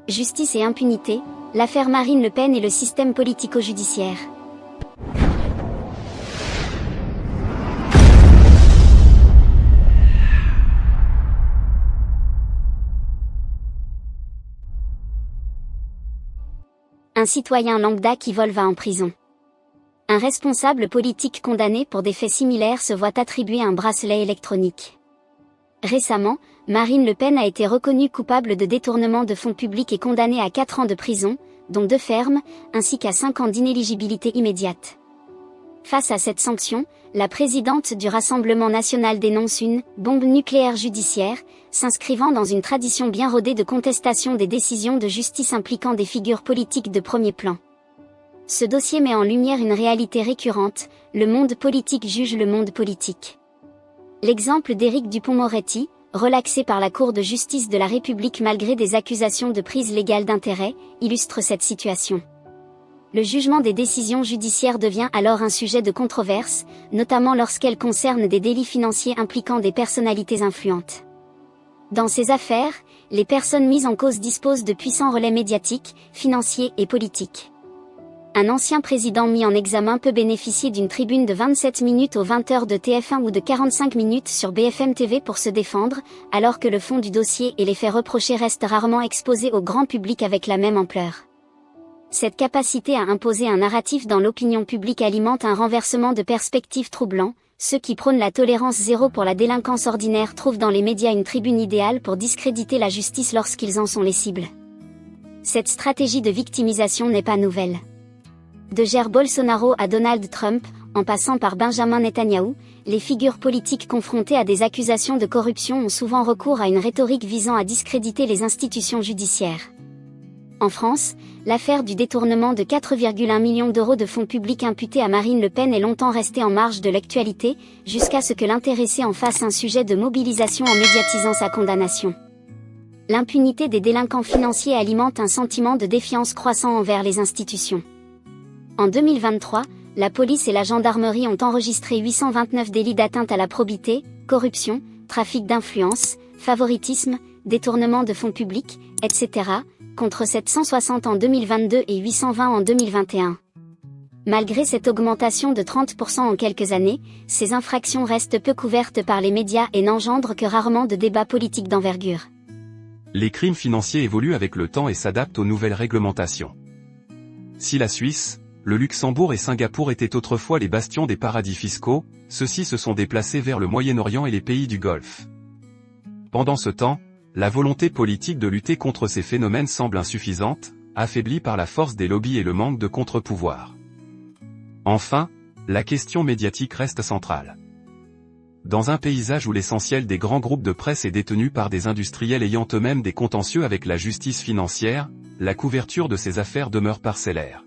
Justice et impunité, l'affaire Marine Le Pen et le système politico-judiciaire. Un citoyen lambda qui vole va en prison. Un responsable politique condamné pour des faits similaires se voit attribuer un bracelet électronique. Récemment, Marine Le Pen a été reconnue coupable de détournement de fonds publics et condamnée à 4 ans de prison, dont 2 fermes, ainsi qu'à 5 ans d'inéligibilité immédiate. Face à cette sanction, la présidente du Rassemblement national dénonce une « bombe nucléaire judiciaire », s'inscrivant dans une tradition bien rodée de contestation des décisions de justice impliquant des figures politiques de premier plan. Ce dossier met en lumière une réalité récurrente, le monde politique juge le monde politique. L'exemple d'Éric Dupond-Moretti, relaxé par la Cour de justice de la République malgré des accusations de prise légale d'intérêt, illustre cette situation. Le jugement des décisions judiciaires devient alors un sujet de controverse, notamment lorsqu'elles concernent des délits financiers impliquant des personnalités influentes. Dans ces affaires, les personnes mises en cause disposent de puissants relais médiatiques, financiers et politiques. Un ancien président mis en examen peut bénéficier d'une tribune de 27 minutes aux 20h de TF1 ou de 45 minutes sur BFM TV pour se défendre, alors que le fond du dossier et les faits reprochés restent rarement exposés au grand public avec la même ampleur. Cette capacité à imposer un narratif dans l'opinion publique alimente un renversement de perspective troublant. Ceux qui prônent la tolérance zéro pour la délinquance ordinaire trouvent dans les médias une tribune idéale pour discréditer la justice lorsqu'ils en sont les cibles. Cette stratégie de victimisation n'est pas nouvelle. De Jair Bolsonaro à Donald Trump, en passant par Benjamin Netanyahou, les figures politiques confrontées à des accusations de corruption ont souvent recours à une rhétorique visant à discréditer les institutions judiciaires. En France, l'affaire du détournement de 4,1 millions d'euros de fonds publics imputés à Marine Le Pen est longtemps restée en marge de l'actualité, jusqu'à ce que l'intéressé en fasse un sujet de mobilisation en médiatisant sa condamnation. L'impunité des délinquants financiers alimente un sentiment de défiance croissant envers les institutions. En 2023, la police et la gendarmerie ont enregistré 829 délits d'atteinte à la probité, corruption, trafic d'influence, favoritisme, détournement de fonds publics, etc., contre 760 en 2022 et 820 en 2021. Malgré cette augmentation de 30% en quelques années, ces infractions restent peu couvertes par les médias et n'engendrent que rarement de débats politiques d'envergure. Les crimes financiers évoluent avec le temps et s'adaptent aux nouvelles réglementations. Si la Suisse, le Luxembourg et Singapour étaient autrefois les bastions des paradis fiscaux, ceux-ci se sont déplacés vers le Moyen-Orient et les pays du Golfe. Pendant ce temps, la volonté politique de lutter contre ces phénomènes semble insuffisante, affaiblie par la force des lobbies et le manque de contre-pouvoir. Enfin, la question médiatique reste centrale. Dans un paysage où l'essentiel des grands groupes de presse est détenu par des industriels ayant eux-mêmes des contentieux avec la justice financière, la couverture de ces affaires demeure parcellaire.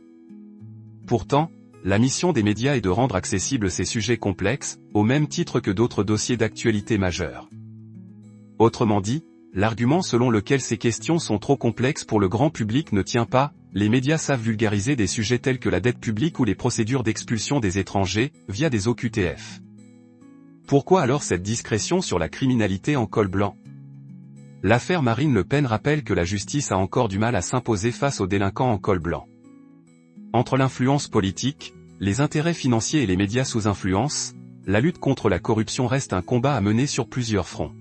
Pourtant, la mission des médias est de rendre accessibles ces sujets complexes, au même titre que d'autres dossiers d'actualité majeure. Autrement dit, l'argument selon lequel ces questions sont trop complexes pour le grand public ne tient pas. Les médias savent vulgariser des sujets tels que la dette publique ou les procédures d'expulsion des étrangers, via des OQTF. Pourquoi alors cette discrétion sur la criminalité en col blanc? L'affaire Marine Le Pen rappelle que la justice a encore du mal à s'imposer face aux délinquants en col blanc. Entre l'influence politique, les intérêts financiers et les médias sous influence, la lutte contre la corruption reste un combat à mener sur plusieurs fronts.